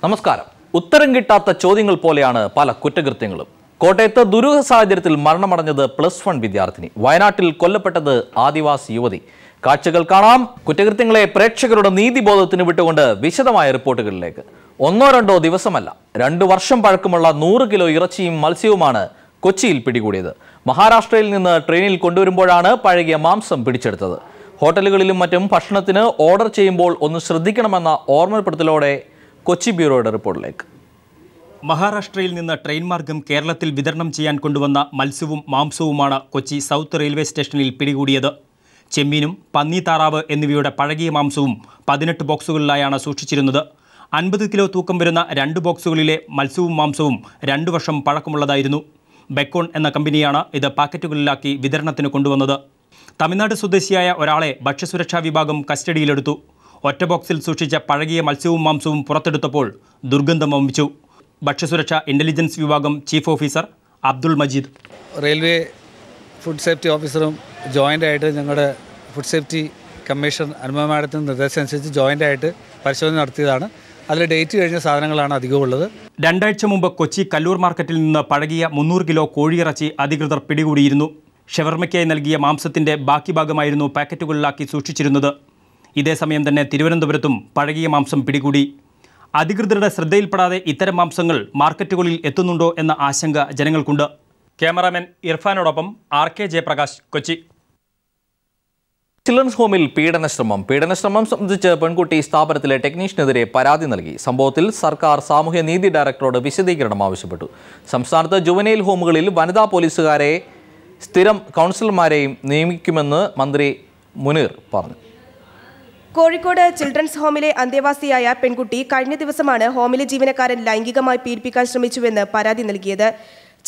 നമസ്കാരം. ഉത്തരം കിട്ടാത്ത ചോദ്യങ്ങൾ പോലെയാണ് പല കുറ്റകൃത്യങ്ങളും. കോട്ടയത്ത് ദുരൂഹ സാഹചര്യത്തിൽ മരണമടഞ്ഞത് +1 വിദ്യാർത്ഥിനി. വയനാട്ടിൽ കൊല്ലപ്പെട്ടത് ആദിവാസി യുവതി. കാഴ്ചകൾ കാണാം. കുറ്റകൃത്യങ്ങളെ പ്രേക്ഷകരുടെ നീതിബോധത്തിന് വിട്ടുകൊണ്ട് വിശദമായ റിപ്പോർട്ടുകളിലേക്ക്. 1-2 ദിവസമല്ല, 2 വർഷം പഴക്കമുള്ള 100 കിലോ ഇറച്ചിയും മത്സ്യവുമാണ് കൊച്ചിയിൽ പിടികൂടിയത്. മഹാരാഷ്ട്രയിൽ നിന്ന് ട്രെയിനിൽ കൊണ്ടുവരുമ്പോഴാണ് പഴകിയ മാംസം പിടിച്ചെടുത്തത്. ഹോട്ടലുകളിലും മറ്റും ഭക്ഷണത്തിന് ഓർഡർ ചെയ്യുമ്പോൾ ഒന്ന് ശ്രദ്ധിക്കണമെന്ന ഓർമ്മപ്പെടുത്തലോടെ കൊച്ചി ബ്യൂറോയുടെ റിപ്പോർട്ടിലേക്ക്. മഹാരാഷ്ട്രയിൽ നിന്ന് ട്രെയിൻ മാർഗം കേരളത്തിൽ വിതരണം ചെയ്യാൻ കൊണ്ടുവന്ന മത്സ്യവും മാംസവുമാണ് കൊച്ചി സൗത്ത് റെയിൽവേ സ്റ്റേഷനിൽ പിടികൂടിയത്. ചെമ്മീനും പന്നി താറാവ് എന്നിവയുടെ പഴകിയ മാംസവും 18 ബോക്സുകളിലായാണ് സൂക്ഷിച്ചിരുന്നത്. 50 കിലോ തൂക്കം വരുന്ന 2 ബോക്സുകളിലെ മത്സ്യവും മാംസവും 2 വർഷം പഴക്കമുള്ളതായിരുന്നു. ബെക്കോൺ എന്ന കമ്പനിയാണ് ഇത് പാക്കറ്റുകളിലാക്കി വിതരണത്തിന് കൊണ്ടുവന്നത്. തമിഴ്നാട് സ്വദേശിയായ ഒരാളെ ഭക്ഷ്യസുരക്ഷാ വിഭാഗം കസ്റ്റഡിയിലെടുത്തു. ഒറ്റ ബോക്സിൽ സൂക്ഷിച്ച പഴകിയ മത്സ്യവും മാംസവും പുറത്തെടുത്തപ്പോൾ ദുർഗന്ധം വമിച്ചു. ഭക്ഷ്യസുരക്ഷാ ഇൻ്റലിജൻസ് വിഭാഗം chief officer Abdul Majeed, railway food safety ഓഫീസറും ജോയിൻ്റായിട്ട് ഞങ്ങളുടെ ഫുഡ് സേഫ്റ്റി കമ്മീഷൻ അനുപമ മാഡത്തിൻ്റെ നിർദ്ദേശം അനുസരിച്ച് ജോയിൻ്റായിട്ട് പരിശോധന നടത്തിയതാണ്. അതിൽ ഡേറ്റ് കഴിഞ്ഞ സാധനങ്ങളാണ് അധികവും ഉള്ളത്. 2 ആഴ്ച മുമ്പ് കൊച്ചി കല്ലൂർ മാർക്കറ്റിൽ നിന്ന് പഴകിയ 300 കിലോ കോഴിയിറച്ചി അധികൃതർ പിടികൂടിയിരുന്നു. ഷവർമയ്ക്കായി നൽകിയ മാംസത്തിൻ്റെ ബാക്കി ഭാഗമായിരുന്നു പാക്കറ്റുകളിലാക്കി സൂക്ഷിച്ചിരുന്നത്. ഇതേസമയം തന്നെ തിരുവനന്തപുരത്തും പഴകിയ മാംസം പിടികൂടി. അധികൃതരുടെ ശ്രദ്ധയിൽപ്പെടാതെ ഇത്തരം മാംസങ്ങൾ മാർക്കറ്റുകളിൽ എത്തുന്നുണ്ടോ എന്ന ആശങ്ക ജനങ്ങൾക്കുണ്ട്. ക്യാമറാമാൻ ഇർഫാനോടൊപ്പം RK ജയപ്രകാശ്, കൊച്ചി. ചിൽഡ്രൻസ് ഹോമിൽ പീഡനശ്രമം സംബന്ധിച്ച് പെൺകുട്ടി സ്ഥാപനത്തിലെ ടെക്നീഷ്യനെതിരെ പരാതി നൽകി. സംഭവത്തിൽ സർക്കാർ സാമൂഹ്യനീതി ഡയറക്ടറോട് വിശദീകരണം ആവശ്യപ്പെട്ടു. സംസ്ഥാനത്ത് ജുവനൈൽ ഹോമുകളിൽ വനിതാ പോലീസുകാരെ സ്ഥിരം കൗൺസിലർമാരെയും നിയമിക്കുമെന്ന് മന്ത്രി മുനീർ പറഞ്ഞു. കോഴിക്കോട് ചിൽഡ്രൻസ് ഹോമിലെ അന്തേവാസിയായ പെൺകുട്ടി കഴിഞ്ഞ ദിവസമാണ് ഹോമിലെ ജീവനക്കാരൻ ലൈംഗികമായി പീഡിപ്പിക്കാൻ ശ്രമിച്ചുവെന്ന് പരാതി നൽകിയത്.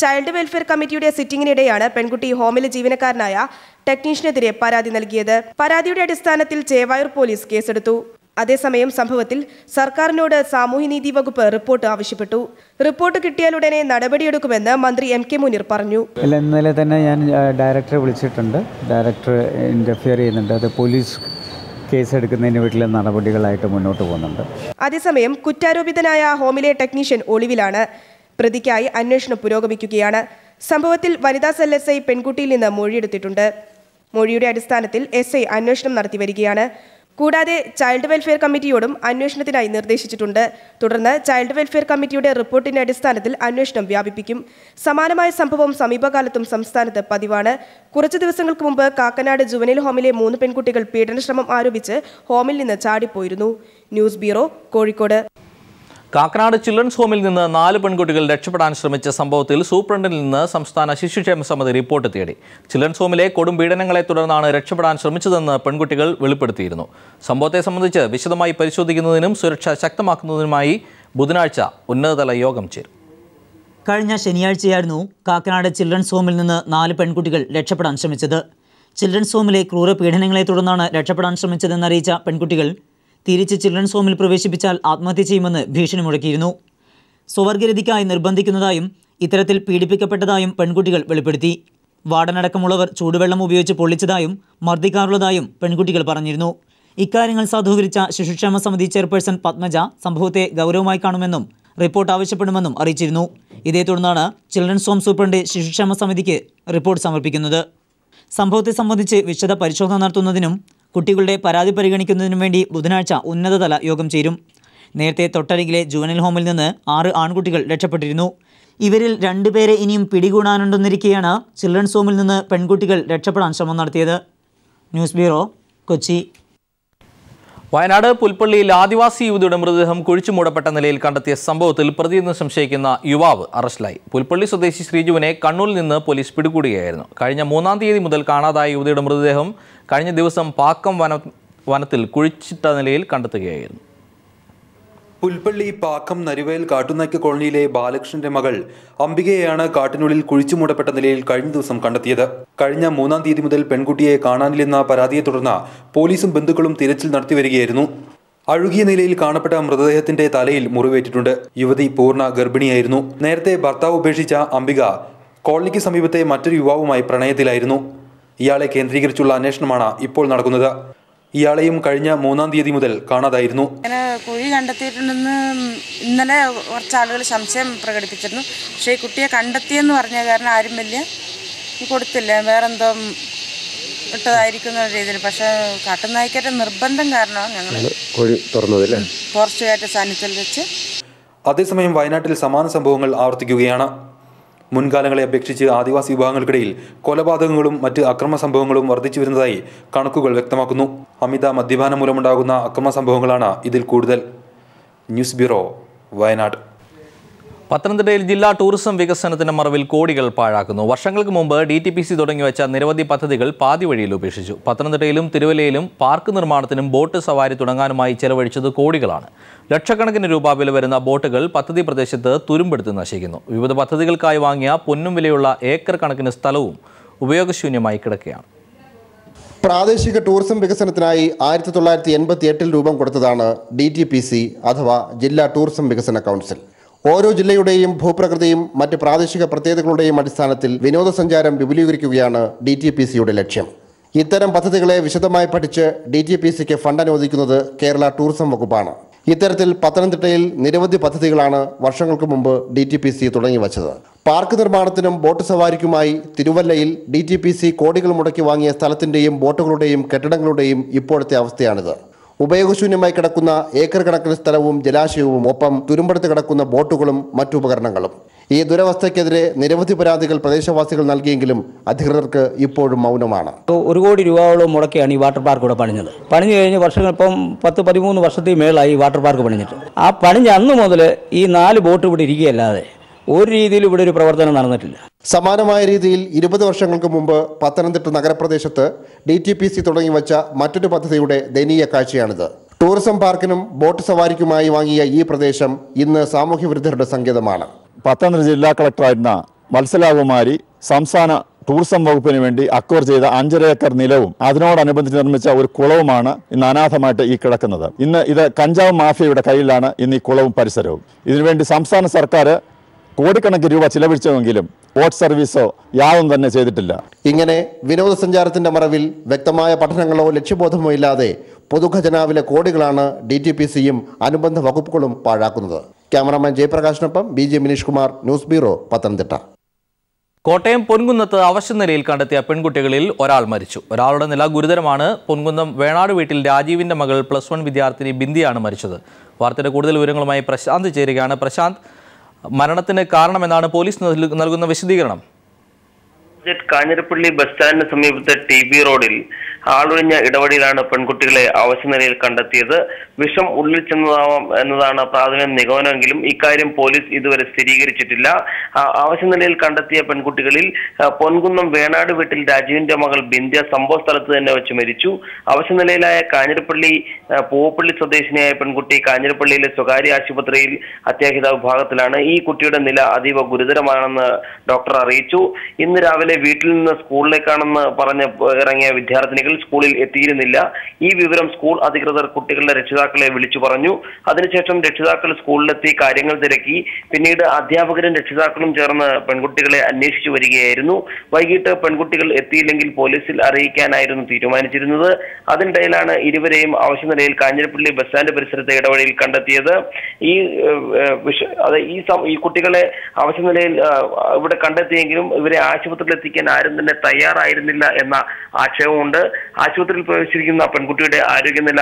ചൈൽഡ് വെൽഫെയർ കമ്മിറ്റിയുടെ സിറ്റിംഗിനിടെയാണ് പെൺകുട്ടി ഹോമിലെ ജീവനക്കാരനായ ടെക്നീഷ്യനെതിരെ പരാതി നൽകിയത്. പരാതിയുടെ അടിസ്ഥാനത്തിൽ ചേവായൂർ പോലീസ് കേസെടുത്തു. അതേസമയം സംഭവത്തിൽ സർക്കാരിനോട് സാമൂഹ്യനീതി വകുപ്പ് റിപ്പോർട്ട് ആവശ്യപ്പെട്ടു. റിപ്പോർട്ട് കിട്ടിയാലുടനെ നടപടിയെടുക്കുമെന്ന് മന്ത്രി MK മുനീർ പറഞ്ഞു. ഇന്നലെ തന്നെ ഞാൻ ഡയറക്ടറെ വിളിച്ചിട്ടുണ്ട്. ഡയറക്ടർ ഇന്റർഫിയർ ചെയ്യുന്നുണ്ട്. അത് പോലീസ് കേസെടുക്കുന്നതിന് വീട്ടിലെ നടപടികളായിട്ട് മുന്നോട്ട് പോകുന്നുണ്ട്. അതേസമയം കുറ്റാരോപിതനായ ഹോമിലെ ടെക്നീഷ്യൻ ഒളിവിലാണ്. പ്രതിക്കായി അന്വേഷണം പുരോഗമിക്കുകയാണ്. സംഭവത്തിൽ വനിതാ സെൽ SI പെൺകുട്ടിയിൽ നിന്ന് മൊഴിയെടുത്തിട്ടുണ്ട്. മൊഴിയുടെ അടിസ്ഥാനത്തിൽ SI അന്വേഷണം നടത്തി വരികയാണ്. കൂടാതെ ചൈൽഡ് വെൽഫെയർ കമ്മിറ്റിയോടും അന്വേഷണത്തിനായി നിർദ്ദേശിച്ചിട്ടുണ്ട്. തുടർന്ന് ചൈൽഡ് വെൽഫെയർ കമ്മിറ്റിയുടെ റിപ്പോർട്ടിന്റെ അടിസ്ഥാനത്തിൽ അന്വേഷണം വ്യാപിപ്പിക്കും. സമാനമായ സംഭവം സമീപകാലത്തും സംസ്ഥാനത്ത് പതിവാണ്. കുറച്ചു ദിവസങ്ങൾക്ക് മുമ്പ് കാക്കനാട് ജുവനൈൽ ഹോമിലെ 3 പെൺകുട്ടികൾ പീഡനശ്രമം ആരോപിച്ച് ഹോമിൽ നിന്ന് ചാടിപ്പോയിരുന്നു. News bureau, Kozhikode. Kakkanad children's ഹോമിൽ നിന്ന് 4 പെൺകുട്ടികൾ രക്ഷപ്പെടാൻ ശ്രമിച്ച സംഭവത്തിൽ സൂപ്രണ്ടിൽ നിന്ന് സംസ്ഥാന ശിശുക്ഷേമ സമിതി റിപ്പോർട്ട് തേടി. ചിൽഡ്രൻസ് ഹോമിലെ കൊടും പീഡനങ്ങളെ തുടർന്നാണ് രക്ഷപ്പെടാൻ ശ്രമിച്ചതെന്ന് പെൺകുട്ടികൾ വെളിപ്പെടുത്തിയിരുന്നു. സംഭവത്തെ സംബന്ധിച്ച് വിശദമായി പരിശോധിക്കുന്നതിനും സുരക്ഷ ശക്തമാക്കുന്നതിനുമായി ബുധനാഴ്ച ഉന്നതതല യോഗം ചേരും. കഴിഞ്ഞ ശനിയാഴ്ചയായിരുന്നു കാക്കനാട് ചിൽഡ്രൻസ് ഹോമിൽ നിന്ന് 4 പെൺകുട്ടികൾ രക്ഷപ്പെടാൻ ശ്രമിച്ചത്. ചിൽഡ്രൻസ് ഹോമിലെ ക്രൂര പീഡനങ്ങളെ തുടർന്നാണ് രക്ഷപ്പെടാൻ ശ്രമിച്ചതെന്നറിയിച്ച പെൺകുട്ടികൾ തിരിച്ച് ചിൽഡ്രൻസ് ഹോമിൽ പ്രവേശിപ്പിച്ചാൽ ആത്മഹത്യ ചെയ്യുമെന്ന് ഭീഷണി മുഴക്കിയിരുന്നു. സ്വവർഗരതിക്കായി നിർബന്ധിക്കുന്നതായും ഇത്തരത്തിൽ പീഡിപ്പിക്കപ്പെട്ടതായും പെൺകുട്ടികൾ വെളിപ്പെടുത്തി. വാർഡനടക്കമുള്ളവർ ചൂടുവെള്ളം ഉപയോഗിച്ച് പൊള്ളിച്ചതായും മർദ്ദിക്കാറുള്ളതായും പെൺകുട്ടികൾ പറഞ്ഞിരുന്നു. ഇക്കാര്യങ്ങൾ സാധൂകരിച്ച ശിശുക്ഷേമ സമിതി ചെയർപേഴ്സൺ പത്മജ സംഭവത്തെ ഗൗരവമായി കാണുമെന്നും റിപ്പോർട്ട് ആവശ്യപ്പെടുമെന്നും അറിയിച്ചിരുന്നു. ഇതേ തുടർന്നാണ് ചിൽഡ്രൻസ് ഹോം സൂപ്രണ്ട് ശിശുക്ഷേമ സമിതിക്ക് റിപ്പോർട്ട് സമർപ്പിക്കുന്നത്. സംഭവത്തെ സംബന്ധിച്ച് വിശദ പരിശോധന നടത്തുന്നതിനും കുട്ടികളുടെ പരാതി പരിഗണിക്കുന്നതിനും വേണ്ടി ബുധനാഴ്ച ഉന്നതതല യോഗം ചേരും. നേരത്തെ തൊട്ടരികിലെ ജുവനൈൽ ഹോമിൽ നിന്ന് 6 ആൺകുട്ടികൾ രക്ഷപ്പെട്ടിരുന്നു. ഇവരിൽ 2 പേരെ ഇനിയും പിടികൂടാനുണ്ടെന്നിരിക്കെയാണ് ചിൽഡ്രൻസ് ഹോമിൽ നിന്ന് പെൺകുട്ടികൾ രക്ഷപ്പെടാൻ ശ്രമം നടത്തിയത്. News bureau, Kochi. വയനാട് പുൽപ്പള്ളിയിൽ ആദിവാസി യുവതിയുടെ മൃതദേഹം കുഴിച്ചുമൂടപ്പെട്ട നിലയിൽ കണ്ടെത്തിയ സംഭവത്തിൽ പ്രതിയെന്ന് സംശയിക്കുന്ന യുവാവ് അറസ്റ്റിലായി. പുൽപ്പള്ളി സ്വദേശി ശ്രീജുവിനെ കണ്ണൂരിൽ നിന്ന് പോലീസ് പിടികൂടുകയായിരുന്നു. കഴിഞ്ഞ 3-ാം തീയതി മുതൽ കാണാതായ യുവതിയുടെ മൃതദേഹം കഴിഞ്ഞ ദിവസം പാക്കം വനത്തിൽ കുഴിച്ചിട്ട നിലയിൽ കണ്ടെത്തുകയായിരുന്നു. പുൽപ്പള്ളി പാക്കം നരിവയൽ കാട്ടുനായ്ക്ക് കോളനിയിലെ ബാലകൃഷ്ണന്റെ മകൾ അംബികയെയാണ് കാട്ടിനുള്ളിൽ കുഴിച്ചുമൂടപ്പെട്ട നിലയിൽ കഴിഞ്ഞ ദിവസം കണ്ടെത്തിയത്. കഴിഞ്ഞ 3-ാം തീയതി മുതൽ പെൺകുട്ടിയെ കാണാനില്ലെന്ന പരാതിയെ തുടർന്ന് പോലീസും ബന്ധുക്കളും തിരച്ചിൽ നടത്തിവരികയായിരുന്നു. അഴുകിയ നിലയിൽ കാണപ്പെട്ട മൃതദേഹത്തിന്റെ തലയിൽ മുറിവേറ്റിട്ടുണ്ട്. യുവതി പൂർണ്ണ ഗർഭിണിയായിരുന്നു. നേരത്തെ ഭർത്താവ് ഉപേക്ഷിച്ച അംബിക കോളനിക്ക് സമീപത്തെ മറ്റൊരു യുവാവുമായി പ്രണയത്തിലായിരുന്നു. ഇയാളെ കേന്ദ്രീകരിച്ചുള്ള അന്വേഷണമാണ് ഇപ്പോൾ നടക്കുന്നത്. ഇയാളെയും കഴിഞ്ഞ 3-ാം തീയതി മുതൽ കാണാതായിരുന്നു. കുഴി കണ്ടെത്തിയിട്ടുണ്ടെന്ന് ഇന്നലെ കുറച്ച് ആളുകൾ സംശയം പ്രകടിപ്പിച്ചിരുന്നു. പക്ഷേ ഈ കുട്ടിയെ കണ്ടെത്തിയെന്ന് പറഞ്ഞ കാരണം ആരും വലിയ കൊടുത്തില്ല, വേറെന്തോ ഇട്ടതായിരിക്കുന്ന രീതിയിൽ. പക്ഷേ കാട്ടുനായ്ക്കരുടെ നിർബന്ധം കാരണമാണ് ഞങ്ങൾ കുഴി തുറന്നതല്ലേ, ഫോറസ്റ്റുകാരുടെ സാന്നിധ്യത്തിൽ വെച്ച്. അതേസമയം വയനാട്ടിൽ സമാന സംഭവങ്ങൾ ആവർത്തിക്കുകയാണ്. മുൻകാലങ്ങളെ അപേക്ഷിച്ച് ആദിവാസി വിഭാഗങ്ങൾക്കിടയിൽ കൊലപാതകങ്ങളും മറ്റ് അക്രമ സംഭവങ്ങളും വർദ്ധിച്ചു വരുന്നതായി കണക്കുകൾ വ്യക്തമാക്കുന്നു. അമിത മദ്യപാനം മൂലമുണ്ടാകുന്ന അക്രമ സംഭവങ്ങളാണ് ഇതിൽ കൂടുതൽ. News bureau, Wayanad. പത്തനംതിട്ടയിൽ ജില്ലാ ടൂറിസം വികസനത്തിന്റെ മറവിൽ കോടികൾ പാഴാക്കുന്നു. വർഷങ്ങൾക്ക് മുമ്പ് DTPC തുടങ്ങിവെച്ച നിരവധി പദ്ധതികൾ പാതി വഴിയിൽ ഉപേക്ഷിച്ചു. പത്തനംതിട്ടയിലും തിരുവല്ലയിലും പാർക്ക് നിർമ്മാണത്തിനും ബോട്ട് സവാരി തുടങ്ങാനുമായി ചെലവഴിച്ചത് കോടികളാണ്. ലക്ഷക്കണക്കിന് രൂപ വില വരുന്ന ബോട്ടുകൾ പദ്ധതി പ്രദേശത്ത് തുരുമ്പെടുത്ത് നശിക്കുന്നു. വിവിധ പദ്ധതികൾക്കായി വാങ്ങിയ പൊന്നും വിലയുള്ള ഏക്കർ കണക്കിന് സ്ഥലവും ഉപയോഗശൂന്യമായി കിടക്കുകയാണ്. പ്രാദേശിക ടൂറിസം വികസനത്തിനായി 1988 രൂപം കൊടുത്തതാണ് DTPC അഥവാ ജില്ലാ ടൂറിസം വികസന കൗൺസിൽ. ഓരോ ജില്ലയുടെയും ഭൂപ്രകൃതിയും മറ്റ് പ്രാദേശിക പ്രത്യേകതകളുടെയും അടിസ്ഥാനത്തിൽ വിനോദസഞ്ചാരം വിപുലീകരിക്കുകയാണ് DTPCയുടെ ലക്ഷ്യം. ഇത്തരം പദ്ധതികളെ വിശദമായി പഠിച്ച് DTPCക്ക് ഫണ്ട് അനുവദിക്കുന്നത് കേരള ടൂറിസം വകുപ്പാണ്. ഇത്തരത്തിൽ പത്തനംതിട്ടയിൽ നിരവധി പദ്ധതികളാണ് വർഷങ്ങൾക്ക് മുമ്പ് DTPC തുടങ്ങിവച്ചത്. പാർക്ക് നിർമ്മാണത്തിനും ബോട്ട് സവാരിക്കുമായി തിരുവല്ലയിൽ DTPC കോടികൾ മുടക്കി വാങ്ങിയ സ്ഥലത്തിൻ്റെയും ബോട്ടുകളുടെയും കെട്ടിടങ്ങളുടെയും ഇപ്പോഴത്തെ അവസ്ഥയാണിത്. ഉപയോഗശൂന്യമായി കിടക്കുന്ന ഏക്കർ കണക്കിന് സ്ഥലവും ജലാശയവും ഒപ്പം തുരുമ്പെടുത്ത് കിടക്കുന്ന ബോട്ടുകളും മറ്റുപകരണങ്ങളും. ഈ ദുരവസ്ഥയ്ക്കെതിരെ നിരവധി പരാതികൾ പ്രദേശവാസികൾ നൽകിയെങ്കിലും അധികൃതർക്ക് ഇപ്പോഴും മൗനമാണ്. 1 കോടി രൂപയോളം മുടക്കിയാണ് ഈ വാട്ടർ പാർക്ക് ഇവിടെ പണിഞ്ഞത്. പണിഞ്ഞു കഴിഞ്ഞ് വർഷങ്ങൾ ഇപ്പം 10-13 വർഷത്തിൽ മേളായി ഈ വാട്ടർ പാർക്ക് പണിഞ്ഞിട്ട്. ആ പണിഞ്ഞ അന്ന് മുതൽ ഈ 4 ബോട്ട് ഇവിടെ ഇരിക്കുകയല്ലാതെ ഒരു രീതിയിൽ ഇവിടെ ഒരു പ്രവർത്തനം നടന്നിട്ടില്ല. സമാനമായ രീതിയിൽ 20 വർഷങ്ങൾക്ക് മുമ്പ് പത്തനംതിട്ട നഗരപ്രദേശത്ത് DTPC തുടങ്ങിവച്ച മറ്റൊരു പദ്ധതിയുടെ ദയനീയ കാഴ്ചയാണിത്. ടൂറിസം പാർക്കിനും ബോട്ട് സവാരിക്കുമായി വാങ്ങിയ ഈ പ്രദേശം ഇന്ന് സാമൂഹ്യ വിരുദ്ധരുടെ സങ്കേതമാണ്. പത്തനംതിട്ട ജില്ലാ കളക്ടറായിരുന്ന വത്സലാകുമാരി സംസ്ഥാന ടൂറിസം വകുപ്പിന് വേണ്ടി അക്വയർ ചെയ്ത 5.5 ഏക്കർ നിലവും അതിനോടനുബന്ധിച്ച് നിർമ്മിച്ച ഒരു കുളവുമാണ് ഇന്ന് അനാഥമായിട്ട് ഈ കിടക്കുന്നത്. ഇന്ന് ഇത് കഞ്ചാവ് മാഫിയയുടെ കയ്യിലാണ് ഇന്ന് ഈ കുളവും പരിസരവും. ഇതിനുവേണ്ടി സംസ്ഥാന സർക്കാർ കോടിക്കണക്കിന് രൂപ ചിലവഴിച്ചുവെങ്കിലും ബോട്ട് സർവീസോ യാതൊന്നും തന്നെ ചെയ്തിട്ടില്ല. ഇങ്ങനെ വിനോദസഞ്ചാരത്തിന്റെ മറവിൽ വ്യക്തമായ പഠനങ്ങളോ ലക്ഷ്യബോധമോ ഇല്ലാതെ പൊതുഖജനാവിലെ കോടികളാണ് DTPCയും അനുബന്ധ വകുപ്പുകളും പാഴാക്കുന്നത്. ക്യാമറാമാൻ ജയപ്രകാശിനൊപ്പം BJ Mineesh Kumar, news bureau, Pathanamthitta. Kottayam പൊൻകുന്നത്ത് അവശനിലയിൽ കണ്ടെത്തിയ പെൺകുട്ടികളിൽ ഒരാൾ മരിച്ചു. ഒരാളുടെ നില ഗുരുതരമാണ്. പൊൻകുന്നം വേണാട് വീട്ടിൽ രാജീവിന്റെ മകൾ +1 വിദ്യാർത്ഥിനി ബിന്ദിയാണ് മരിച്ചത്. വാർത്തയുടെ കൂടുതൽ വിവരങ്ങളുമായി പ്രശാന്ത് ചേരുകയാണ്. പ്രശാന്ത്, മരണത്തിന് കാരണമെന്നാണ് പോലീസ് നൽകുന്ന വിശദീകരണം? കാഞ്ഞിരപ്പള്ളി ബസ് സ്റ്റാൻഡിന് സമീപത്തെ TB റോഡിൽ ആളൊഴിഞ്ഞ ഇടവഴിയിലാണ് പെൺകുട്ടികളെ അവശനിലയിൽ കണ്ടെത്തിയത്. വിഷം ഉള്ളിൽ ചെന്നതാവാം എന്നതാണ് പ്രാഥമിക നിഗമനമെങ്കിലും ഇക്കാര്യം പോലീസ് ഇതുവരെ സ്ഥിരീകരിച്ചിട്ടില്ല. അവശനിലയിൽ കണ്ടെത്തിയ പെൺകുട്ടികളിൽ പൊൻകുന്നം വേണാട് വീട്ടിൽ രാജീവിന്റെ മകൾ ബിന്ധ്യ സംഭവ സ്ഥലത്ത് തന്നെ വെച്ച് മരിച്ചു. അവശനിലയിലായ കാഞ്ഞിരപ്പള്ളി പൂവപ്പള്ളി സ്വദേശിനിയായ പെൺകുട്ടി കാഞ്ഞിരപ്പള്ളിയിലെ സ്വകാര്യ ആശുപത്രിയിൽ അത്യാഹിത വിഭാഗത്തിലാണ്. ഈ കുട്ടിയുടെ നില അതീവ ഗുരുതരമാണെന്ന് ഡോക്ടർ അറിയിച്ചു. ഇന്ന് രാവിലെ വീട്ടിൽ നിന്ന് സ്കൂളിലേക്കാണെന്ന് പറഞ്ഞ് ഇറങ്ങിയ വിദ്യാർത്ഥിനികൾ സ്കൂളിൽ എത്തിയിരുന്നില്ല. ഈ വിവരം സ്കൂൾ അധികൃതർ കുട്ടികളുടെ രക്ഷിതാക്കളെ വിളിച്ചു പറഞ്ഞു. അതിനുശേഷം രക്ഷിതാക്കൾ സ്കൂളിലെത്തി കാര്യങ്ങൾ തിരക്കി. പിന്നീട് അധ്യാപകരും രക്ഷിതാക്കളും ചേർന്ന് പെൺകുട്ടികളെ അന്വേഷിച്ചു വരികയായിരുന്നു. വൈകിട്ട് പെൺകുട്ടികൾ എത്തിയില്ലെങ്കിൽ പോലീസിൽ അറിയിക്കാനായിരുന്നു തീരുമാനിച്ചിരുന്നത്. അതിനിടയിലാണ് ഇരുവരെയും അവശനിലയിൽ കാഞ്ഞിരപ്പള്ളി ബസ് സ്റ്റാൻഡ് പരിസരത്തെ ഇടവഴിയിൽ കണ്ടെത്തിയത്. ഈ കുട്ടികളെ അവശനിലയിൽ ഇവിടെ കണ്ടെത്തിയെങ്കിലും ഇവരെ ആശുപത്രിയിൽ എത്തിക്കാൻ ആരും തന്നെ തയ്യാറായിരുന്നില്ല എന്ന ആക്ഷേപമുണ്ട്. ആശുപത്രിയിൽ പ്രവേശിച്ചിരിക്കുന്ന പെൺകുട്ടിയുടെ ആരോഗ്യനില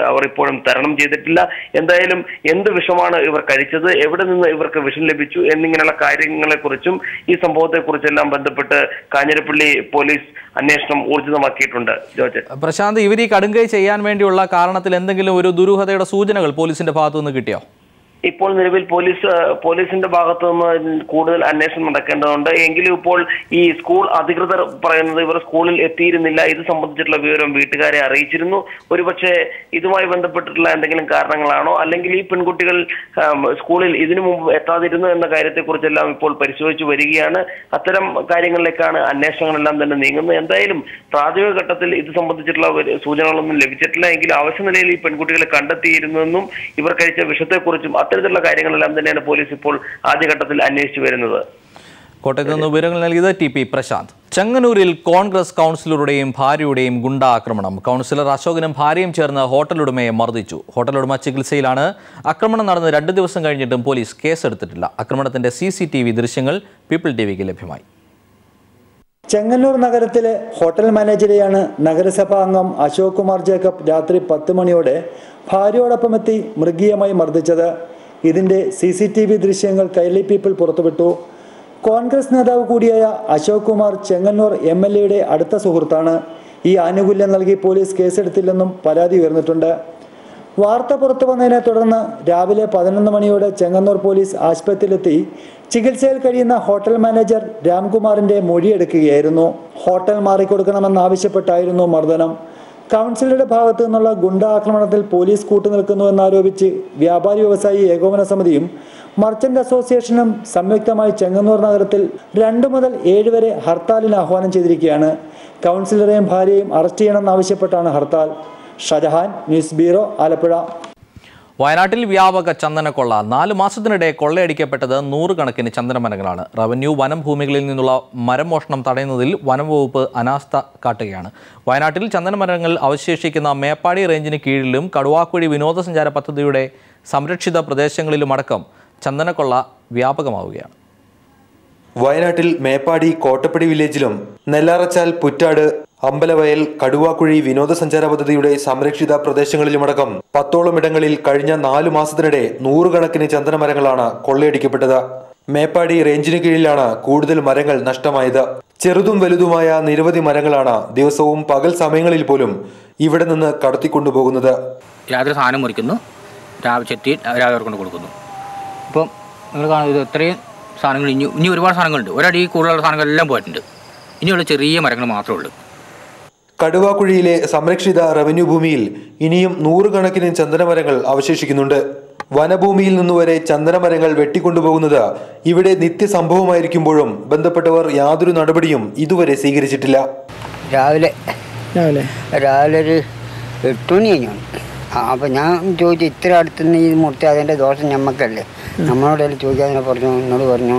അവർ ഇപ്പോഴും തരണം ചെയ്തിട്ടില്ല. എന്തായാലും എന്ത് വിഷമാണ് ഇവർ കഴിച്ചത്, എവിടെ നിന്ന് ഇവർക്ക് വിഷം ലഭിച്ചു എന്നിങ്ങനെയുള്ള കാര്യങ്ങളെക്കുറിച്ചും ഈ സംഭവത്തെക്കുറിച്ചെല്ലാം ബന്ധപ്പെട്ട് കാഞ്ഞിരപ്പള്ളി പോലീസ് അന്വേഷണം ഊർജിതമാക്കിയിട്ടുണ്ട്. ജോർജ്, പ്രശാന്ത്, ഇവർ ഈ കടുങ്കൈ ചെയ്യാൻ വേണ്ടിയുള്ള കാരണത്തിൽ എന്തെങ്കിലും ഒരു ദുരൂഹതയുടെ സൂചനകൾ പോലീസിന്റെ ഭാഗത്തുനിന്ന് കിട്ടിയോ? ഇപ്പോൾ നിലവിൽ പോലീസിന്റെ ഭാഗത്തു നിന്ന് കൂടുതൽ അന്വേഷണം നടക്കേണ്ടതുണ്ട്. എങ്കിലും ഇപ്പോൾ ഈ സ്കൂൾ അധികൃതർ പറയുന്നത് ഇവർ സ്കൂളിൽ എത്തിയിരുന്നില്ല. ഇത് സംബന്ധിച്ചിട്ടുള്ള വിവരം വീട്ടുകാരെ അറിയിച്ചിരുന്നു. ഒരുപക്ഷെ ഇതുമായി ബന്ധപ്പെട്ടിട്ടുള്ള എന്തെങ്കിലും കാരണങ്ങളാണോ, അല്ലെങ്കിൽ ഈ പെൺകുട്ടികൾ സ്കൂളിൽ ഇതിനു മുമ്പ് എത്താതിരുന്നു എന്ന കാര്യത്തെക്കുറിച്ചെല്ലാം ഇപ്പോൾ പരിശോധിച്ചു വരികയാണ്. അത്തരം കാര്യങ്ങളിലേക്കാണ് അന്വേഷണങ്ങളെല്ലാം തന്നെ നീങ്ങുന്നത്. എന്തായാലും പ്രാഥമിക ഘട്ടത്തിൽ ഇത് സംബന്ധിച്ചിട്ടുള്ള സൂചനകളൊന്നും ലഭിച്ചിട്ടില്ല. എങ്കിലും ആവശ്യനിലയിൽ ഈ പെൺകുട്ടികളെ കണ്ടെത്തിയിരുന്നെന്നും ഇവർ കഴിച്ച വിഷത്തെക്കുറിച്ചും അത്തരത്തിലുള്ള കാര്യങ്ങളെല്ലാം തന്നെയാണ് പോലീസ് ഇപ്പോൾ ആദ്യഘട്ടത്തിൽ അന്വേഷിച്ചു വരുന്നത്. കോട്ടയത്ത് നിന്ന് വിവരങ്ങൾ നൽകിയത് TP പ്രശാന്ത്. ചെങ്ങന്നൂരിൽ കോൺഗ്രസ് കൗൺസിലറുടെയും ഭാര്യയുടെയും ഗുണ്ടാക്രമണം. കൗൺസിലർ അശോകനും ഭാര്യയും ചേർന്ന് ഹോട്ടലുടമയെ മർദ്ദിച്ചു. ഹോട്ടലുടമ ചികിത്സയിലാണ്. ആക്രമണം നടന്ന് 2 ദിവസം കഴിഞ്ഞിട്ടും പോലീസ് കേസെടുത്തിട്ടില്ല. ആക്രമണത്തിന്റെ CCTV ദൃശ്യങ്ങൾ പീപ്പിൾ TVക്ക് ലഭ്യമായി. ചെങ്ങന്നൂർ നഗരത്തിലെ ഹോട്ടൽ മാനേജരെയാണ് നഗരസഭാ അംഗം അശോക് കുമാർ ജേക്കബ് രാത്രി 10 മണിയോടെ ഭാര്യയോടൊപ്പമെത്തി മൃഗീയമായി മർദ്ദിച്ചത്. ഇതിന്റെ CCTV ദൃശ്യങ്ങൾ കൈരളി പീപ്പിൾ പുറത്തുവിട്ടു. കോൺഗ്രസ് നേതാവ് കൂടിയായ അശോക് കുമാർ ചെങ്ങന്നൂർ MLAയുടെ അടുത്ത സുഹൃത്താണ്. ഈ ആനുകൂല്യം നൽകി പോലീസ് കേസെടുത്തില്ലെന്നും പരാതി ഉയർന്നിട്ടുണ്ട്. വാർത്ത പുറത്തു വന്നതിനെ തുടർന്ന് രാവിലെ 11 മണിയോടെ ചെങ്ങന്നൂർ പോലീസ് ആശുപത്രിയിലെത്തി ചികിത്സയിൽ കഴിയുന്ന ഹോട്ടൽ മാനേജർ രാംകുമാറിന്റെ മൊഴിയെടുക്കുകയായിരുന്നു. ഹോട്ടൽ മാറിക്കൊടുക്കണമെന്നാവശ്യപ്പെട്ടായിരുന്നു മർദ്ദനം. കൗൺസിലറുടെ ഭാഗത്തു നിന്നുള്ള ഗുണ്ടാക്രമണത്തിൽ പോലീസ് കൂട്ടുനിൽക്കുന്നുവെന്നാരോപിച്ച് വ്യാപാരി വ്യവസായി ഏകോപന സമിതിയും മർച്ചന്റ് അസോസിയേഷനും സംയുക്തമായി ചെങ്ങന്നൂർ നഗരത്തിൽ 2 മുതൽ 7 വരെ ഹർത്താലിന് ആഹ്വാനം ചെയ്തിരിക്കുകയാണ്. കൗൺസിലറെയും ഭാര്യയും അറസ്റ്റ് ചെയ്യണമെന്നാവശ്യപ്പെട്ടാണ് ഹർത്താൽ. Shajahan, news bureau, Alappuzha. വയനാട്ടിൽ വ്യാപക ചന്ദനക്കൊള്ള. 4 മാസത്തിനിടെ കൊള്ളയടിക്കപ്പെട്ടത് 100 കണക്കിന് ചന്ദനമരങ്ങളാണ്. റവന്യൂ വനം ഭൂമികളിൽ നിന്നുള്ള മരം മോഷണം തടയുന്നതിൽ വനംവകുപ്പ് അനാസ്ഥ കാട്ടുകയാണ്. വയനാട്ടിൽ ചന്ദനമരങ്ങൾ അവശേഷിക്കുന്ന മേപ്പാടി റേഞ്ചിന് കീഴിലും കടുവാക്കുഴി വിനോദസഞ്ചാര പദ്ധതിയുടെ സംരക്ഷിത പ്രദേശങ്ങളിലുമടക്കം ചന്ദനക്കൊള്ള വ്യാപകമാവുകയാണ്. വയനാട്ടിൽ മേപ്പാടി കോട്ടപ്പടി വില്ലേജിലും നെല്ലാറച്ചാൽ, പുറ്റാട്, അമ്പലവയൽ, കടുവാക്കുഴി വിനോദസഞ്ചാര പദ്ധതിയുടെ സംരക്ഷിത പ്രദേശങ്ങളിലുമടക്കം 10ഓളം ഇടങ്ങളിൽ കഴിഞ്ഞ 4 മാസത്തിനിടെ 100 കണക്കിന് ചന്ദനമരങ്ങളാണ് കൊള്ളയടിക്കപ്പെട്ടത്. മേപ്പാടി റേഞ്ചിന് കീഴിലാണ് കൂടുതൽ മരങ്ങൾ നഷ്ടമായത്. ചെറുതും വലുതുമായ നിരവധി മരങ്ങളാണ് ദിവസവും പകൽ സമയങ്ങളിൽ പോലും ഇവിടെ നിന്ന് കടത്തിക്കൊണ്ടുപോകുന്നത്. രാത്രി സാധനം മുറിക്കുന്നു, ചെത്തി രാവിലെ കൊണ്ട് കൊടുക്കുന്നു. ഇപ്പം നിങ്ങൾ കാണുന്നത് ഇത്രയും സാധനങ്ങൾ ഇനി ഒരുപാട് സാധനങ്ങളുണ്ട്. ഒരടി കൂടുതലുള്ള സാധനങ്ങളെല്ലാം പോയിട്ടുണ്ട്. ഇനിയുള്ള ചെറിയ മരങ്ങൾ മാത്രമേ ഉള്ളൂ. കടുവാക്കുഴിയിലെ സംരക്ഷിത റവന്യൂ ഭൂമിയിൽ ഇനിയും 100 കണക്കിന് ചന്ദനമരങ്ങൾ അവശേഷിക്കുന്നുണ്ട്. വനഭൂമിയിൽ നിന്നുവരെ ചന്ദനമരങ്ങൾ വെട്ടിക്കൊണ്ടുപോകുന്നത് ഇവിടെ നിത്യസംഭവമായിരിക്കുമ്പോഴും ബന്ധപ്പെട്ടവർ യാതൊരു നടപടിയും ഇതുവരെ സ്വീകരിച്ചിട്ടില്ല. രാവിലെ ഒരു 8 മണി കഴിഞ്ഞു. അപ്പോൾ ഞാൻ ചോദിച്ചു, ഇത്ര അടുത്തുനിന്ന് ഈ മുറിച്ച് അതിൻ്റെ ദോഷം ഞമ്മക്കല്ലേ, നമ്മളോട് ചോദിക്കാതിനെ എന്നോട് പറഞ്ഞു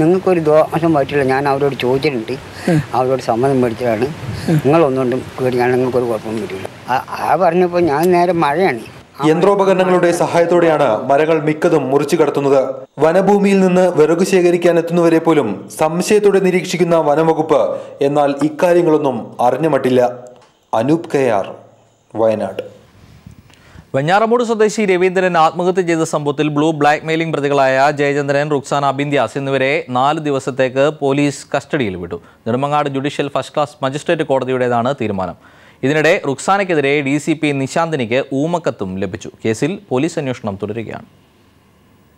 നിങ്ങൾക്കൊരു ദോഷം പറ്റില്ല. ഞാൻ അവരോട് ചോദിച്ചിട്ടുണ്ട്, അവരോട് സമ്മതം മേടിച്ചതാണ്, നിങ്ങളൊന്നുകൊണ്ടും പേടിക്കാൻ നിങ്ങൾക്കൊരു കുഴപ്പം പറ്റില്ല. ആ പറഞ്ഞപ്പോൾ ഞാൻ നേരെ മഴയാണ്. യന്ത്രോപകരണങ്ങളുടെ സഹായത്തോടെയാണ് മരങ്ങൾ മിക്കതും മുറിച്ചു കടത്തുന്നത്. വനഭൂമിയിൽ നിന്ന് വിറക് ശേഖരിക്കാൻ എത്തുന്നവരെ പോലും സംശയത്തോടെ നിരീക്ഷിക്കുന്ന വനംവകുപ്പ് എന്നാൽ ഇക്കാര്യങ്ങളൊന്നും അറിഞ്ഞുമട്ടില്ല. അനൂപ് KR, വയനാട്. വെഞ്ഞാറമൂട് സ്വദേശി രവീന്ദ്രൻ ആത്മഹത്യ ചെയ്ത സംഭവത്തിൽ ബ്ലൂ ബ്ലാക്ക് മെയിലിംഗ് പ്രതികളായ ജയചന്ദ്രൻ, റുക്സാന ബിന്ദ്യാസ് എന്നിവരെ 4 ദിവസത്തേക്ക് പോലീസ് കസ്റ്റഡിയിൽ വിട്ടു. Nedumangad judicial first class magistrate കോടതിയുടേതാണ് തീരുമാനം. ഇതിനിടെ റുക്സാനയ്ക്കെതിരെ DCP നിശാന്തിനിക്ക് ഊമക്കത്തും ലഭിച്ചു. കേസിൽ പോലീസ് അന്വേഷണം തുടരുകയാണ്.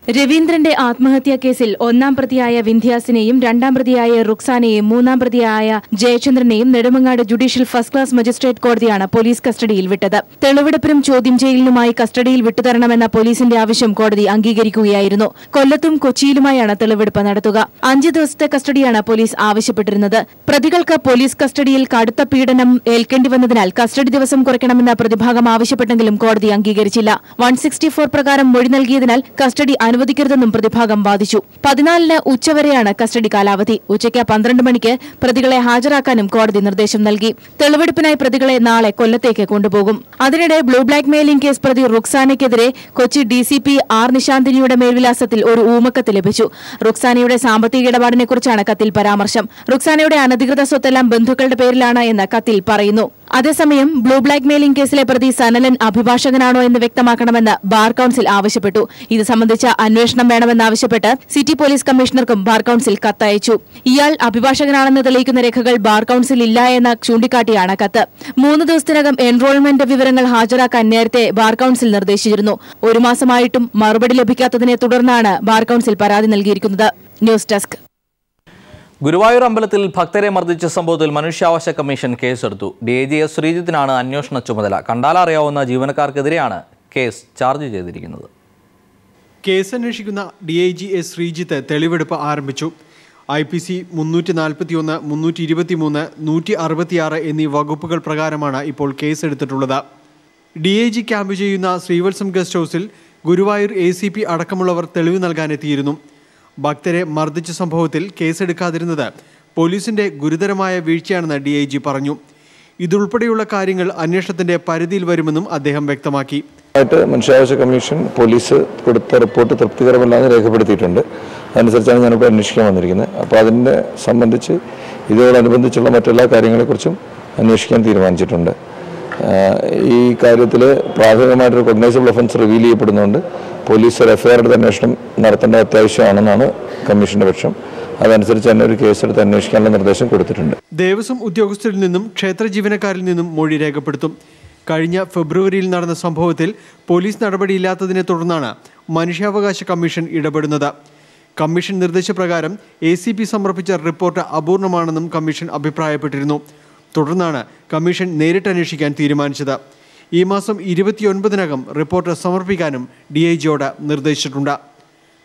രവീന്ദ്രന്റെ ആത്മഹത്യാ കേസിൽ 1-ാം പ്രതിയായ വിന്ധ്യാസിനെയും 2-ാം പ്രതിയായ റുക്സാനെയും 3-ാം പ്രതിയായ ജയചന്ദ്രനെയും Nedumangad judicial first class magistrate കോടതിയാണ് പോലീസ് കസ്റ്റഡിയിൽ വിട്ടത്. തെളിവെടുപ്പിനും ചോദ്യം ചെയ്യലിനുമായി കസ്റ്റഡിയിൽ വിട്ടുതരണമെന്ന പോലീസിന്റെ ആവശ്യം കോടതി അംഗീകരിക്കുകയായിരുന്നു. കൊല്ലത്തും കൊച്ചിയിലുമായാണ് തെളിവെടുപ്പ് നടത്തുക. 5 ദിവസത്തെ കസ്റ്റഡിയാണ് പോലീസ് ആവശ്യപ്പെട്ടിരുന്നത്. പ്രതികൾക്ക് പോലീസ് കസ്റ്റഡിയിൽ കടുത്ത പീഡനം ഏൽക്കേണ്ടി വന്നതിനാൽ കസ്റ്റഡി ദിവസം കുറയ്ക്കണമെന്ന പ്രതിഭാഗം ആവശ്യപ്പെട്ടെങ്കിലും കോടതി അംഗീകരിച്ചില്ല. 164 പ്രകാരം മൊഴി നൽകിയതിനാൽ കസ്റ്റഡി അനുവദിക്കരുതെന്നും പ്രതിഭാഗം വാദിച്ചു. 14-ന് ഉച്ചവരെയാണ് കസ്റ്റഡി കാലാവധി. ഉച്ചയ്ക്ക് 12 മണിക്ക് പ്രതികളെ ഹാജരാക്കാനും കോടതി നിർദ്ദേശം നൽകി. തെളിവെടുപ്പിനായി പ്രതികളെ നാളെ കൊല്ലത്തേക്ക് കൊണ്ടുപോകും. അതിനിടെ ബ്ലൂ ബ്ലാക്ക് മെയിലിംഗ് കേസ് പ്രതി റുക്സാനയ്ക്കെതിരെ കൊച്ചി DCP R നിശാന്തിനിയുടെ മേൽവിലാസത്തിൽ ഒരു ഊമക്കത്ത് ലഭിച്ചു. റുക്സാനയുടെ സാമ്പത്തിക ഇടപാടിനെക്കുറിച്ചാണ് കത്തിൽ പരാമർശം. റുക്സാനയുടെ അനധികൃത സ്വത്തെല്ലാം ബന്ധുക്കളുടെ പേരിലാണ് എന്ന് കത്തിൽ പറയുന്നു. അതേസമയം ബ്ലൂ ബ്ലാക്ക് മെയിലിംഗ് കേസിലെ പ്രതി സനലൻ അഭിഭാഷകനാണോ എന്ന് വ്യക്തമാക്കണമെന്ന് ബാർ കൌൺസിൽ ആവശ്യപ്പെട്ടു. ഇത് സംബന്ധിച്ച അന്വേഷണം വേണമെന്നാവശ്യപ്പെട്ട് സിറ്റി പോലീസ് കമ്മീഷണർക്കും ബാർ കൌൺസിൽ കത്തയച്ചു. ഇയാൾ അഭിഭാഷകനാണെന്ന് തെളിയിക്കുന്ന രേഖകൾ ബാർ കൌൺസിൽ ഇല്ല എന്ന് ചൂണ്ടിക്കാട്ടിയാണ് കത്ത്. 3 ദിവസത്തിനകം എൻറോൾമെന്റ് വിവരങ്ങൾ ഹാജരാക്കാൻ നേരത്തെ ബാർ കൌൺസിൽ നിർദ്ദേശിച്ചിരുന്നു. 1 മാസമായിട്ടും മറുപടി ലഭിക്കാത്തതിനെ തുടർന്നാണ് ബാർ കൌൺസിൽ പരാതി നൽകിയിരിക്കുന്നത്. News desk. ഗുരുവായൂർ അമ്പലത്തിൽ ഭക്തരെ മർദ്ദിച്ച സംഭവത്തിൽ മനുഷ്യാവകാശ കമ്മീഷൻ കേസെടുത്തു. DIG S ശ്രീജിത്തിനാണ് അന്വേഷണ ചുമതല. കണ്ടാലറിയാവുന്ന ജീവനക്കാർക്കെതിരെയാണ് കേസ് ചാർജ് ചെയ്തിരിക്കുന്നത്. കേസ് അന്വേഷിക്കുന്ന DIG S ശ്രീജിത്ത് തെളിവെടുപ്പ് ആരംഭിച്ചു. IPC 341, 323, 166 എന്നീ വകുപ്പുകൾ പ്രകാരമാണ് ഇപ്പോൾ കേസെടുത്തിട്ടുള്ളത്. DIG ക്യാമ്പ് ചെയ്യുന്ന ശ്രീവത്സം ഗസ്റ്റ് ഹൗസിൽ ഗുരുവായൂർ ACP അടക്കമുള്ളവർ തെളിവ് നൽകാനെത്തിയിരുന്നു. ഭക്തരെ മർദ്ദിച്ച സംഭവത്തിൽ കേസെടുക്കാതിരുന്നത് പോലീസിന്റെ ഗുരുതരമായ വീഴ്ചയാണെന്ന് DIG പറഞ്ഞു. ഇതുൾപ്പെടെയുള്ള കാര്യങ്ങൾ അന്വേഷണത്തിന്റെ പരിധിയിൽ വരുമെന്നും അദ്ദേഹം വ്യക്തമാക്കി. മനുഷ്യാവകാശ കമ്മീഷൻ പോലീസ് കൊടുത്ത റിപ്പോർട്ട് തൃപ്തികരമല്ലാതെ രേഖപ്പെടുത്തിയിട്ടുണ്ട്. അതനുസരിച്ചാണ് ഞാനിപ്പോൾ അന്വേഷിക്കാൻ വന്നിരിക്കുന്നത്. അപ്പോൾ അതിനെ സംബന്ധിച്ച് ഇതോടനുബന്ധിച്ചുള്ള മറ്റെല്ലാ കാര്യങ്ങളെക്കുറിച്ചും അന്വേഷിക്കാൻ തീരുമാനിച്ചിട്ടുണ്ട്. ഈ കാര്യത്തിൽ പ്രാഥമികമായിട്ടൊരു കൊഗ്നൈസബിൾ ഒഫൻസ് റിവീൽ ചെയ്യപ്പെടുന്നുണ്ട്. പോലീസ് ഒരു FIR എടുത്ത് അന്വേഷണം നടത്തേണ്ട അത്യാവശ്യമാണെന്നാണ് കമ്മീഷന്റെ പക്ഷം. അതനുസരിച്ച് തന്നെ ഒരു കേസെടുത്ത് അന്വേഷിക്കാനുള്ള നിർദ്ദേശം കൊടുത്തിട്ടുണ്ട്. ദേവസ്വം ഉദ്യോഗസ്ഥരിൽ നിന്നും ക്ഷേത്ര ജീവനക്കാരിൽ നിന്നും മൊഴി രേഖപ്പെടുത്തും. കഴിഞ്ഞ ഫെബ്രുവരിയിൽ നടന്ന സംഭവത്തിൽ പോലീസ് നടപടിയില്ലാത്തതിനെ തുടർന്നാണ് മനുഷ്യാവകാശ കമ്മീഷൻ ഇടപെടുന്നത്. കമ്മീഷൻ നിർദ്ദേശപ്രകാരം ACP സമർപ്പിച്ച റിപ്പോർട്ട് അപൂർണമാണെന്നും കമ്മീഷൻ അഭിപ്രായപ്പെട്ടിരുന്നു. തുടർന്നാണ് കമ്മീഷൻ നേരിട്ട് അന്വേഷിക്കാൻ തീരുമാനിച്ചത്. ഈ മാസം 29-നകം റിപ്പോർട്ട് സമർപ്പിക്കാനും DIGയോട് നിർദ്ദേശിച്ചിട്ടുണ്ട്.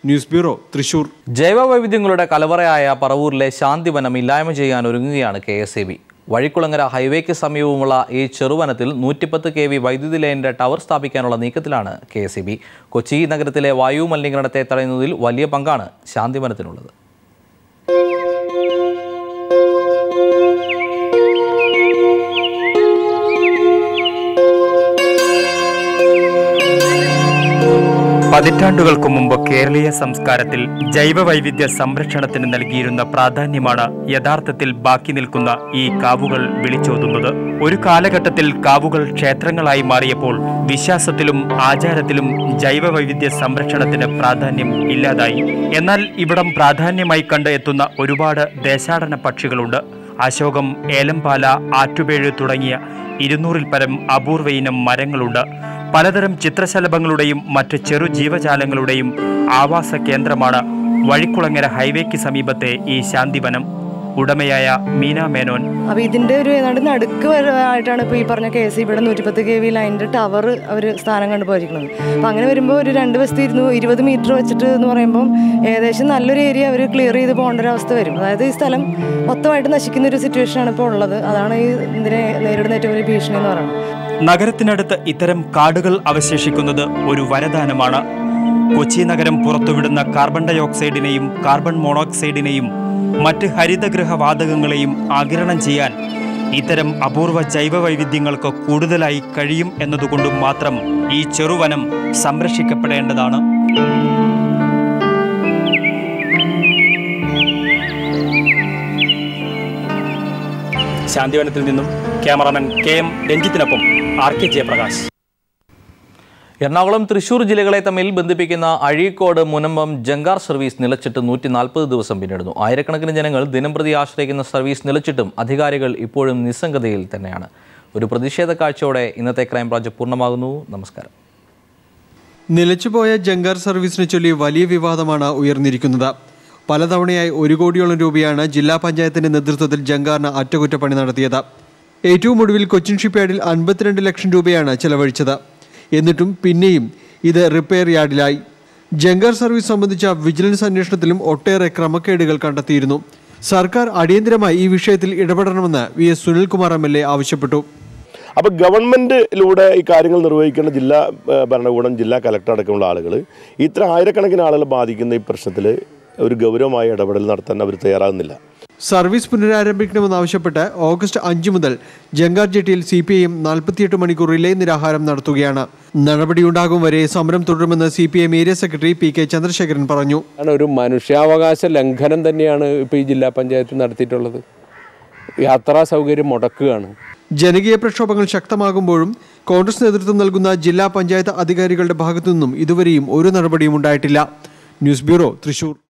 News bureau, Thrissur. ജൈവവൈവിധ്യങ്ങളുടെ കലവറയായ പറവൂരിലെ ശാന്തിവനം ഇല്ലായ്മ ചെയ്യാൻ ഒരുങ്ങുകയാണ് KSAB. വഴിക്കുളങ്ങര ഹൈവേക്ക് സമീപമുള്ള ഈ ചെറുവനത്തിൽ 110 kV വൈദ്യുതി ലൈനിന്റെ ടവർ സ്ഥാപിക്കാനുള്ള നീക്കത്തിലാണ് KSAB. കൊച്ചി നഗരത്തിലെ വായു മലിനീകരണത്തെ തടയുന്നതിൽ വലിയ പങ്കാണ് ശാന്തിവനത്തിനുള്ളത്. പതിറ്റാണ്ടുകൾക്ക് മുമ്പ് കേരളീയ സംസ്കാരത്തിൽ ജൈവവൈവിധ്യ സംരക്ഷണത്തിന് നൽകിയിരുന്ന പ്രാധാന്യമാണ് യഥാർത്ഥത്തിൽ ബാക്കി നിൽക്കുന്ന ഈ കാവുകൾ വിളിച്ചോതുന്നത്. ഒരു കാലഘട്ടത്തിൽ കാവുകൾ ക്ഷേത്രങ്ങളായി മാറിയപ്പോൾ വിശ്വാസത്തിലും ആചാരത്തിലും ജൈവവൈവിധ്യ സംരക്ഷണത്തിന് പ്രാധാന്യം ഇല്ലാതായി. എന്നാൽ ഇവിടം പ്രാധാന്യമായി കണ്ട് എത്തുന്ന ഒരുപാട് ദേശാടന പക്ഷികളുണ്ട്. അശോകം, ഏലംപാല, ആറ്റുപേഴ് തുടങ്ങിയ 200-ൽ പരം അപൂർവ ഇനം മരങ്ങളുണ്ട്. പലതരം ചിത്രശലഭങ്ങളുടെയും മറ്റ് ചെറു ജീവജാലങ്ങളുടെയും ആവാസ കേന്ദ്രമാണ് വഴിക്കുളങ്ങര ഹൈവേക്ക് സമീപത്തെ ഈ ശാന്തിവനം. ഉടമയായ മീന മേനോൻ. അപ്പോൾ ഇതിൻ്റെ ഒരു ഏതാണ്ട് നടുക്ക് ആയിട്ടാണ് ഇപ്പോൾ ഈ പറഞ്ഞ KSABയുടെ 110 kV ലൈനിൻ്റെ ടവർ അവർ സ്ഥാനം കണ്ടുപോയിരിക്കുന്നത്. അപ്പോൾ അങ്ങനെ വരുമ്പോൾ ഒരു 2 വശത്ത് 20 മീറ്റർ വെച്ചിട്ട് എന്ന് പറയുമ്പം ഏകദേശം നല്ലൊരു ഏരിയ അവർ ക്ലിയർ ചെയ്ത് പോകേണ്ട ഒരു അവസ്ഥ വരും. അതായത് ഈ സ്ഥലം മൊത്തമായിട്ട് നശിക്കുന്ന ഒരു സിറ്റുവേഷനാണ് ഇപ്പോൾ ഉള്ളത്. അതാണ് ഈ ഇതിനെ നേരിടുന്ന ഏറ്റവും വലിയ ഭീഷണി എന്ന് പറയുന്നത്. നഗരത്തിനടുത്ത് ഇത്തരം കാടുകൾ അവശേഷിക്കുന്നത് ഒരു വരദാനമാണ്. കൊച്ചി നഗരം പുറത്തുവിടുന്ന കാർബൺ ഡൈ ഓക്സൈഡിനെയും കാർബൺ മോണോക്സൈഡിനെയും മറ്റ് ഹരിതഗൃഹ വാതകങ്ങളെയും ആഗിരണം ചെയ്യാൻ ഇത്തരം അപൂർവ ജൈവവൈവിധ്യങ്ങൾക്ക് കൂടുതലായി കഴിയും എന്നതുകൊണ്ടും മാത്രം ഈ ചെറുവനം സംരക്ഷിക്കപ്പെടേണ്ടതാണ്. ശാന്തിവനത്തിൽ നിന്നും cameraman KM രഞ്ജിത്തിനൊപ്പം RK Jayaprakash. Ernakulam, Thrissur ജില്ലകളെ തമ്മിൽ ബന്ധിപ്പിക്കുന്ന അഴീക്കോട് മുനമ്പം ജങ്കാർ സർവീസ് നിലച്ചിട്ട് 140 ദിവസം പിന്നിടുന്നു. ആയിരക്കണക്കിന് ജനങ്ങൾ ദിനംപ്രതി ആശ്രയിക്കുന്ന സർവീസ് നിലച്ചിട്ടും അധികാരികൾ ഇപ്പോഴും നിസ്സംഗതയിൽ തന്നെയാണ്. ഒരു പ്രതിഷേധ കാഴ്ചയോടെ ഇന്നത്തെ ക്രൈംബ്രാഞ്ച് പൂർണ്ണമാകുന്നു. നമസ്കാരം. നിലച്ചുപോയ ജങ്കാർ സർവീസിനെ ചൊല്ലി വലിയ വിവാദമാണ് ഉയർന്നിരിക്കുന്നത്. പലതവണയായി 1 കോടിയോളം രൂപയാണ് ജില്ലാ പഞ്ചായത്തിന്റെ നേതൃത്വത്തിൽ ജങ്കാറിന് അറ്റകുറ്റപ്പണി നടത്തിയത്. ഏറ്റവും ഒടുവിൽ കൊച്ചിൻ ഷിപ്പ്യാർഡിൽ 52 ലക്ഷം രൂപയാണ് ചെലവഴിച്ചത്. എന്നിട്ടും പിന്നെയും ഇത് റിപ്പയർ യാർഡിലായി. ജങ്കാർ സർവീസ് സംബന്ധിച്ച വിജിലൻസ് അന്വേഷണത്തിലും ഒട്ടേറെ ക്രമക്കേടുകൾ കണ്ടെത്തിയിരുന്നു. സർക്കാർ അടിയന്തരമായി ഈ വിഷയത്തിൽ ഇടപെടണമെന്ന് VS സുനിൽകുമാർ MLA ആവശ്യപ്പെട്ടു. അപ്പോൾ ഗവൺമെൻറ്റിലൂടെ ഈ കാര്യങ്ങൾ നിർവഹിക്കേണ്ട ജില്ലാ ഭരണകൂടം, ജില്ലാ കലക്ടർ അടക്കമുള്ള ആളുകൾ ഇത്ര ആയിരക്കണക്കിന് ആളുകൾ ബാധിക്കുന്ന ഈ പ്രശ്നത്തിൽ ഒരു ഗൗരവമായ ഇടപെടൽ നടത്താൻ അവർ തയ്യാറാകുന്നില്ല. സർവീസ് പുനരാരംഭിക്കണമെന്നാവശ്യപ്പെട്ട് ഓഗസ്റ്റ് 5 മുതൽ ജങ്കാർ ജെട്ടിയിൽ CPIM 48 മണിക്കൂർ റിലേ നിരാഹാരം നടത്തുകയാണ്. നടപടിയുണ്ടാകും വരെ സമരം തുടരുമെന്ന് CPIM area secretary PK Chandrasekharan പറഞ്ഞു. ഒരു മനുഷ്യാവകാശ ലംഘനം തന്നെയാണ് ഇപ്പോൾ ഈ ജില്ലാ പഞ്ചായത്ത് നടത്തിയിട്ടുള്ളത്. യാത്രാ സൗകര്യം മുടക്കുകയാണ്. ജനകീയ പ്രക്ഷോഭങ്ങൾ ശക്തമാകുമ്പോഴും കോൺഗ്രസ് നേതൃത്വം നൽകുന്ന ജില്ലാ പഞ്ചായത്ത് അധികാരികളുടെ ഭാഗത്തുനിന്നും ഇതുവരെയും ഒരു നടപടിയും ഉണ്ടായിട്ടില്ല. News bureau, Thrissur.